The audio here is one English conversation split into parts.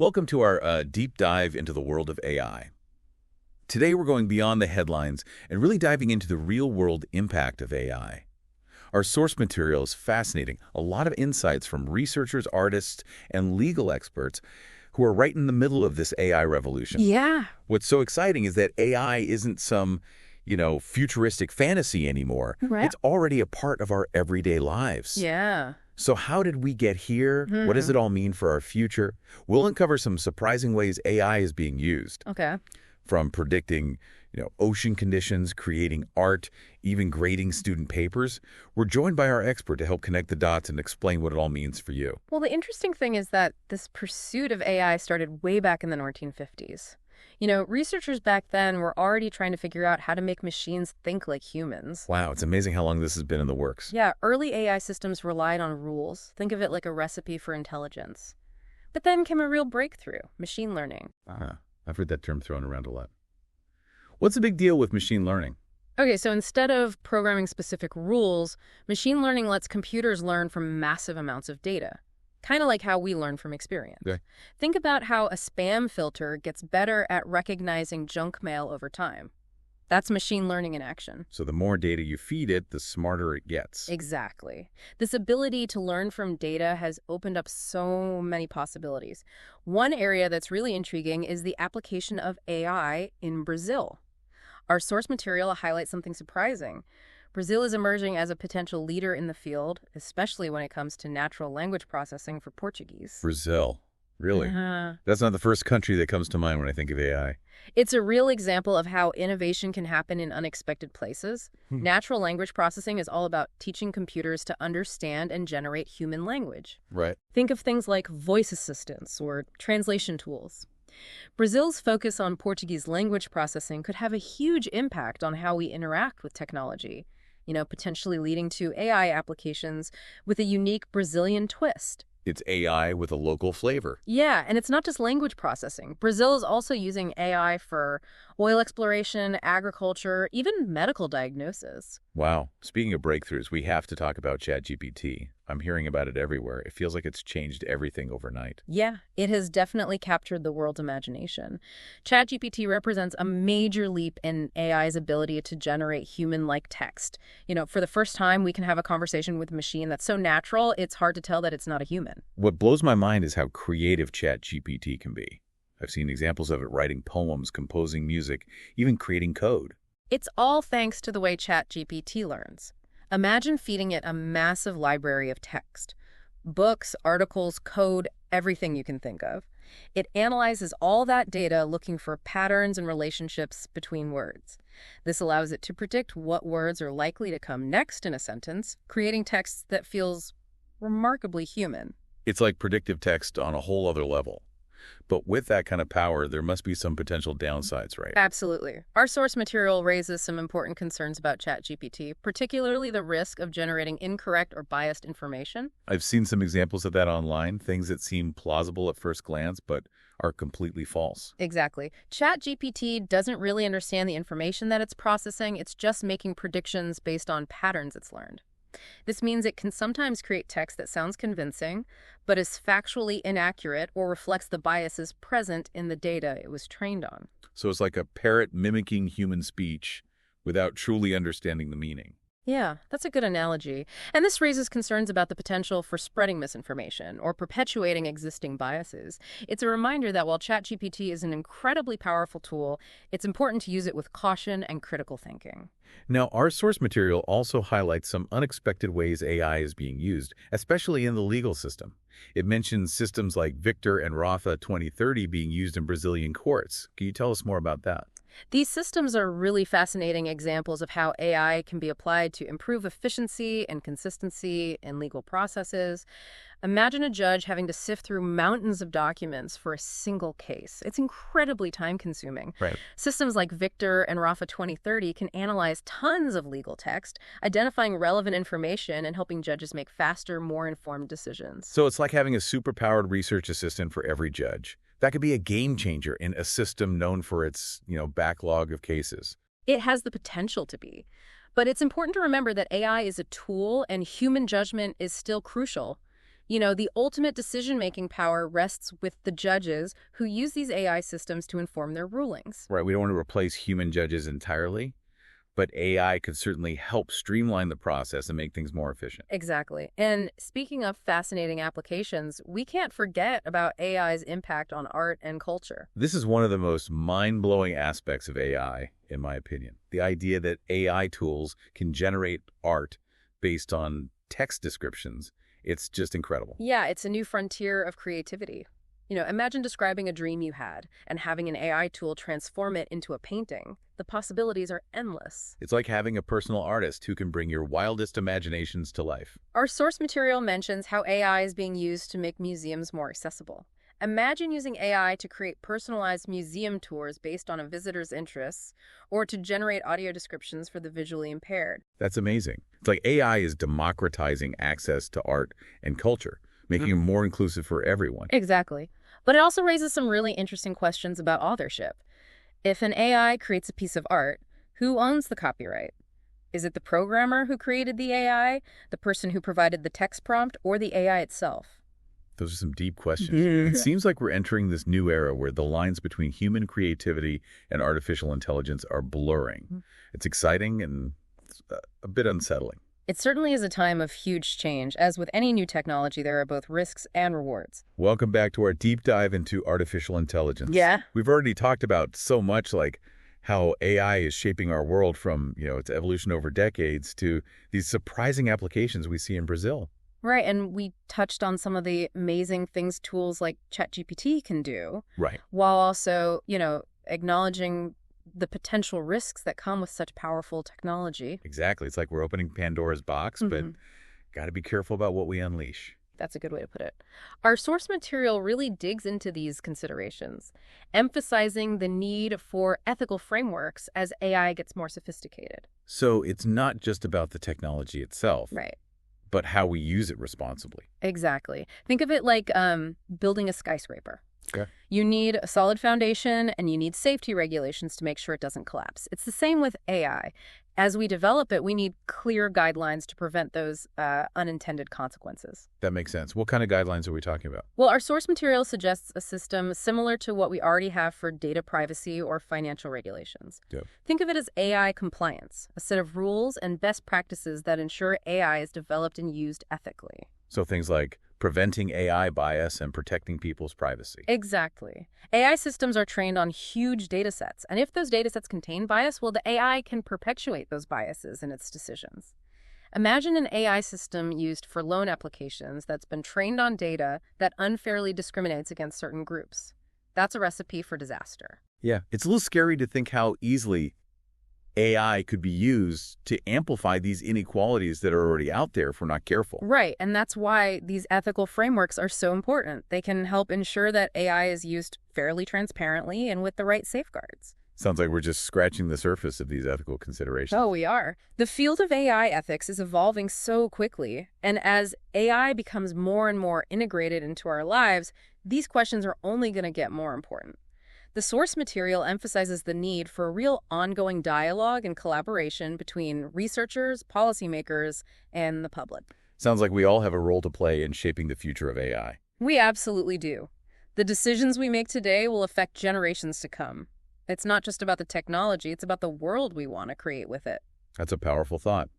Welcome to our deep dive into the world of AI. Today we're going beyond the headlines and really diving into the real-world impact of AI. Our source material is fascinating, a lot of insights from researchers, artists, and legal experts who are right in the middle of this AI revolution. Yeah. What's so exciting is that AI isn't some, futuristic fantasy anymore. Right. It's already a part of our everyday lives. Yeah. So how did we get here? What does it all mean for our future? We'll uncover some surprising ways AI is being used. Okay. From predicting, ocean conditions, creating art, even grading student papers. We're joined by our expert to help connect the dots and explain what it all means for you. Well, the interesting thing is that this pursuit of AI started way back in the 1950s. Researchers back then were already trying to figure out how to make machines think like humans. Wow, it's amazing how long this has been in the works. Yeah, early AI systems relied on rules. Think of it like a recipe for intelligence. But then came a real breakthrough, machine learning. I've heard that term thrown around a lot. What's the big deal with machine learning? Okay, so instead of programming specific rules, machine learning lets computers learn from massive amounts of data. Kind of like how we learn from experience. Okay. Think about how a spam filter gets better at recognizing junk mail over time. That's machine learning in action. So the more data you feed it, the smarter it gets. Exactly. This ability to learn from data has opened up so many possibilities. One area that's really intriguing is the application of AI in Brazil. Our source material highlights something surprising. Brazil is emerging as a potential leader in the field, especially when it comes to natural language processing for Portuguese. Brazil. Really? That's not the first country that comes to mind when I think of AI. It's a real example of how innovation can happen in unexpected places. Natural language processing is all about teaching computers to understand and generate human language. Right. Think of things like voice assistants or translation tools. Brazil's focus on Portuguese language processing could have a huge impact on how we interact with technology, potentially leading to AI applications with a unique Brazilian twist. It's AI with a local flavor. Yeah, and it's not just language processing. Brazil is also using AI for oil exploration, agriculture, even medical diagnosis. Wow. Speaking of breakthroughs, we have to talk about ChatGPT. I'm hearing about it everywhere. It feels like it's changed everything overnight. Yeah, it has definitely captured the world's imagination. ChatGPT represents a major leap in AI's ability to generate human-like text. For the first time, we can have a conversation with a machine that's so natural, it's hard to tell that it's not a human. What blows my mind is how creative ChatGPT can be. I've seen examples of it writing poems, composing music, even creating code. It's all thanks to the way ChatGPT learns. Imagine feeding it a massive library of text. Books, articles, code, everything you can think of. It analyzes all that data looking for patterns and relationships between words. This allows it to predict what words are likely to come next in a sentence, creating text that feels remarkably human. It's like predictive text on a whole other level. But with that kind of power, there must be some potential downsides, right? Absolutely. Our source material raises some important concerns about ChatGPT, particularly the risk of generating incorrect or biased information. I've seen some examples of that online, things that seem plausible at first glance, but are completely false. Exactly. ChatGPT doesn't really understand the information that it's processing. It's just making predictions based on patterns it's learned. This means it can sometimes create text that sounds convincing, but is factually inaccurate or reflects the biases present in the data it was trained on. So it's like a parrot mimicking human speech without truly understanding the meaning. Yeah, that's a good analogy. And this raises concerns about the potential for spreading misinformation or perpetuating existing biases. It's a reminder that while ChatGPT is an incredibly powerful tool, it's important to use it with caution and critical thinking. Now, our source material also highlights some unexpected ways AI is being used, especially in the legal system. It mentions systems like Victor and Rafa 2030 being used in Brazilian courts. Can you tell us more about that? These systems are really fascinating examples of how AI can be applied to improve efficiency and consistency in legal processes. Imagine a judge having to sift through mountains of documents for a single case. It's incredibly time-consuming. Right. Systems like Victor and Rafa 2030 can analyze tons of legal text, identifying relevant information and helping judges make faster, more informed decisions. So it's like having a superpowered research assistant for every judge. That could be a game changer in a system known for its, backlog of cases. It has the potential to be. But it's important to remember that AI is a tool and human judgment is still crucial. The ultimate decision-making power rests with the judges who use these AI systems to inform their rulings. Right, we don't want to replace human judges entirely, but AI could certainly help streamline the process and make things more efficient. Exactly. And speaking of fascinating applications, we can't forget about AI's impact on art and culture. This is one of the most mind-blowing aspects of AI, in my opinion. The idea that AI tools can generate art based on text descriptions. It's just incredible. Yeah, it's a new frontier of creativity. Imagine describing a dream you had and having an AI tool transform it into a painting. The possibilities are endless. It's like having a personal artist who can bring your wildest imaginations to life. Our source material mentions how AI is being used to make museums more accessible. Imagine using AI to create personalized museum tours based on a visitor's interests, or to generate audio descriptions for the visually impaired. That's amazing. It's like AI is democratizing access to art and culture, making it more inclusive for everyone. Exactly. But it also raises some really interesting questions about authorship. If an AI creates a piece of art, who owns the copyright? Is it the programmer who created the AI, the person who provided the text prompt, or the AI itself? Those are some deep questions. It seems like we're entering this new era where the lines between human creativity and artificial intelligence are blurring. It's exciting and a bit unsettling. It certainly is a time of huge change. As with any new technology, there are both risks and rewards. Welcome back to our deep dive into artificial intelligence. Yeah. We've already talked about so much, like how AI is shaping our world from, its evolution over decades to these surprising applications we see in Brazil. Right, and we touched on some of the amazing things tools like ChatGPT can do. Right. While also, acknowledging the potential risks that come with such powerful technology. Exactly. It's like we're opening Pandora's box, but got to be careful about what we unleash. That's a good way to put it. Our source material really digs into these considerations, emphasizing the need for ethical frameworks as AI gets more sophisticated. So it's not just about the technology itself, Right. but how we use it responsibly. Exactly. Think of it like building a skyscraper. Okay. You need a solid foundation and you need safety regulations to make sure it doesn't collapse. It's the same with AI. As we develop it, we need clear guidelines to prevent those unintended consequences. That makes sense. What kind of guidelines are we talking about? Well, our source material suggests a system similar to what we already have for data privacy or financial regulations. Yep. Think of it as AI compliance, a set of rules and best practices that ensure AI is developed and used ethically. So things like preventing AI bias and protecting people's privacy. Exactly. AI systems are trained on huge data sets, and if those data sets contain bias, well, the AI can perpetuate those biases in its decisions. Imagine an AI system used for loan applications that's been trained on data that unfairly discriminates against certain groups. That's a recipe for disaster. Yeah, it's a little scary to think how easily AI could be used to amplify these inequalities that are already out there if we're not careful. Right, and that's why these ethical frameworks are so important. They can help ensure that AI is used fairly, transparently, and with the right safeguards. Sounds like we're just scratching the surface of these ethical considerations. Oh, we are. The field of AI ethics is evolving so quickly, and as AI becomes more and more integrated into our lives, these questions are only going to get more important. The source material emphasizes the need for a real ongoing dialogue and collaboration between researchers, policymakers, and the public. Sounds like we all have a role to play in shaping the future of AI. We absolutely do. The decisions we make today will affect generations to come. It's not just about the technology, it's about the world we want to create with it. That's a powerful thought.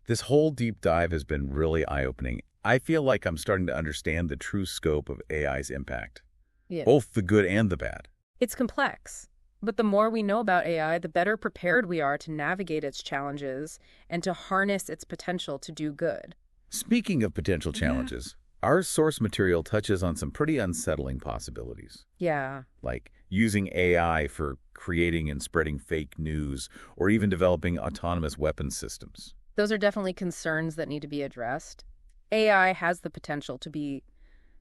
This whole deep dive has been really eye-opening. I feel like I'm starting to understand the true scope of AI's impact, both the good and the bad. It's complex, but the more we know about AI, the better prepared we are to navigate its challenges and to harness its potential to do good. Speaking of potential challenges, our source material touches on some pretty unsettling possibilities. Yeah. Like using AI for creating and spreading fake news, or even developing autonomous weapons systems. Those are definitely concerns that need to be addressed. AI has the potential to be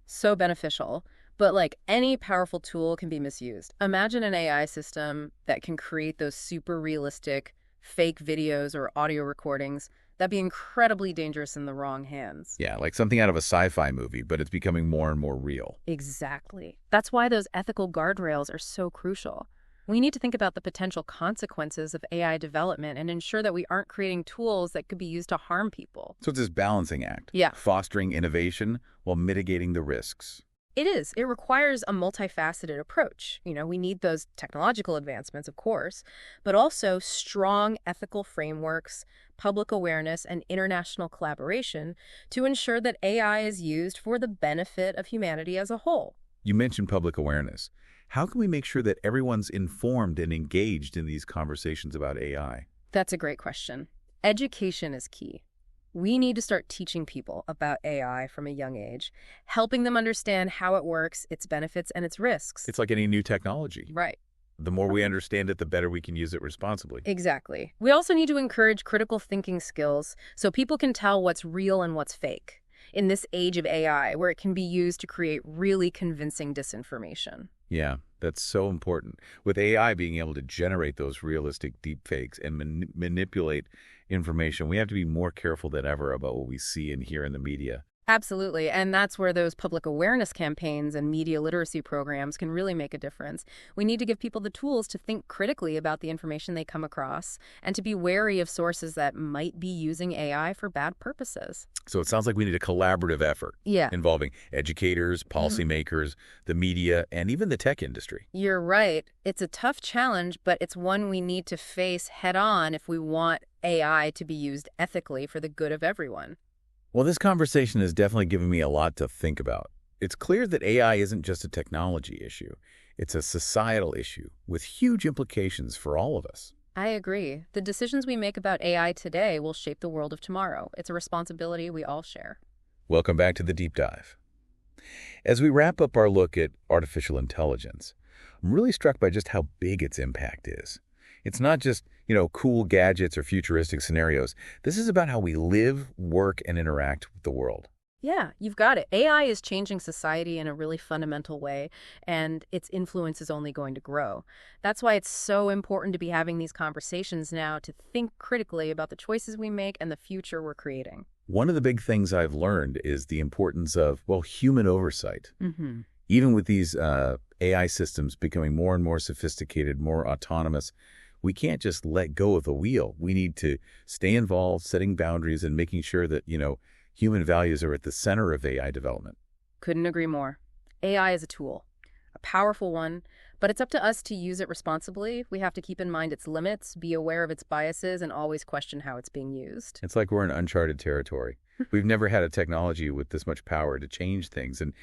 so beneficial, but like any powerful tool can be misused. Imagine an AI system that can create those super realistic fake videos or audio recordings. That'd be incredibly dangerous in the wrong hands. Yeah, like something out of a sci-fi movie, but it's becoming more and more real. Exactly. That's why those ethical guardrails are so crucial. We need to think about the potential consequences of AI development and ensure that we aren't creating tools that could be used to harm people. So it's this balancing act. Yeah. Fostering innovation while mitigating the risks. It is. It requires a multifaceted approach. We need those technological advancements, of course, but also strong ethical frameworks, public awareness, and international collaboration to ensure that AI is used for the benefit of humanity as a whole. You mentioned public awareness. How can we make sure that everyone's informed and engaged in these conversations about AI? That's a great question. Education is key. We need to start teaching people about AI from a young age, helping them understand how it works, its benefits, and its risks. It's like any new technology. Right. The more we understand it, the better we can use it responsibly. Exactly. We also need to encourage critical thinking skills so people can tell what's real and what's fake in this age of AI, where it can be used to create really convincing disinformation. Yeah, that's so important. With AI being able to generate those realistic deepfakes and manipulate information, we have to be more careful than ever about what we see and hear in the media. Absolutely. And that's where those public awareness campaigns and media literacy programs can really make a difference. We need to give people the tools to think critically about the information they come across and to be wary of sources that might be using AI for bad purposes. So it sounds like we need a collaborative effort involving educators, policymakers, the media, and even the tech industry. You're right. It's a tough challenge, but it's one we need to face head on if we want AI to be used ethically for the good of everyone. Well, this conversation has definitely given me a lot to think about. It's clear that AI isn't just a technology issue. It's a societal issue with huge implications for all of us. I agree. The decisions we make about AI today will shape the world of tomorrow. It's a responsibility we all share. Welcome back to the Deep Dive. As we wrap up our look at artificial intelligence, I'm really struck by just how big its impact is. It's not just, cool gadgets or futuristic scenarios. This is about how we live, work, and interact with the world. Yeah, you've got it. AI is changing society in a really fundamental way, and its influence is only going to grow. That's why it's so important to be having these conversations now, to think critically about the choices we make and the future we're creating. One of the big things I've learned is the importance of, human oversight. Mm-hmm. Even with these AI systems becoming more and more sophisticated, more autonomous, we can't just let go of the wheel. We need to stay involved, setting boundaries and making sure that, human values are at the center of AI development. Couldn't agree more. AI is a tool, a powerful one, but it's up to us to use it responsibly. We have to keep in mind its limits, be aware of its biases, and always question how it's being used. It's like we're in uncharted territory. We've never had a technology with this much power to change things, and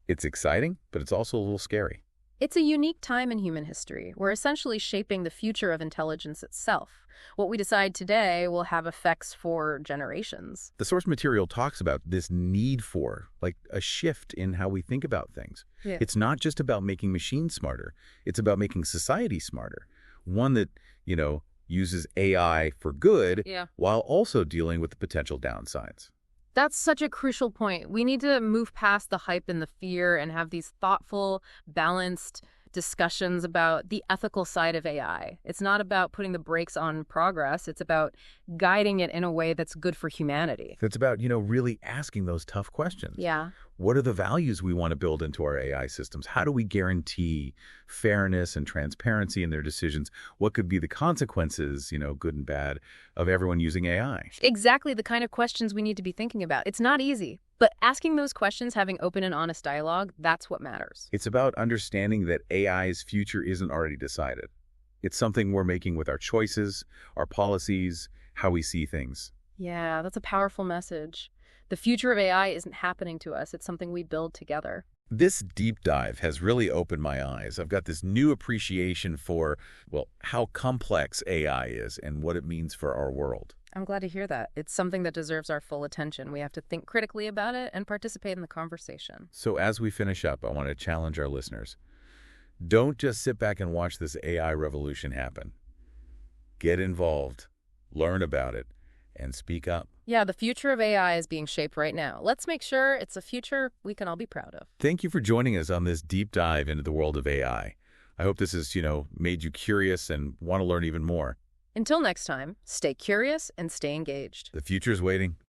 it's exciting, but it's also a little scary. It's a unique time in human history. We're essentially shaping the future of intelligence itself. What we decide today will have effects for generations. The source material talks about this need for, a shift in how we think about things. Yeah. It's not just about making machines smarter. It's about making society smarter. One that, uses AI for good while also dealing with the potential downsides. That's such a crucial point. We need to move past the hype and the fear and have these thoughtful, balanced discussions about the ethical side of AI. It's not about putting the brakes on progress. It's about guiding it in a way that's good for humanity. It's about, really asking those tough questions. Yeah. What are the values we want to build into our AI systems? How do we guarantee fairness and transparency in their decisions? What could be the consequences, good and bad, of everyone using AI? Exactly the kind of questions we need to be thinking about. It's not easy, but asking those questions, having open and honest dialogue, that's what matters. It's about understanding that AI's future isn't already decided. It's something we're making with our choices, our policies, how we see things. Yeah, that's a powerful message. The future of AI isn't happening to us. It's something we build together. This deep dive has really opened my eyes. I've got this new appreciation for, how complex AI is and what it means for our world. I'm glad to hear that. It's something that deserves our full attention. We have to think critically about it and participate in the conversation. So as we finish up, I want to challenge our listeners. Don't just sit back and watch this AI revolution happen. Get involved, learn about it, and speak up. Yeah, the future of AI is being shaped right now. Let's make sure it's a future we can all be proud of. Thank you for joining us on this deep dive into the world of AI. I hope this has, made you curious and want to learn even more. Until next time, stay curious and stay engaged. The future's waiting.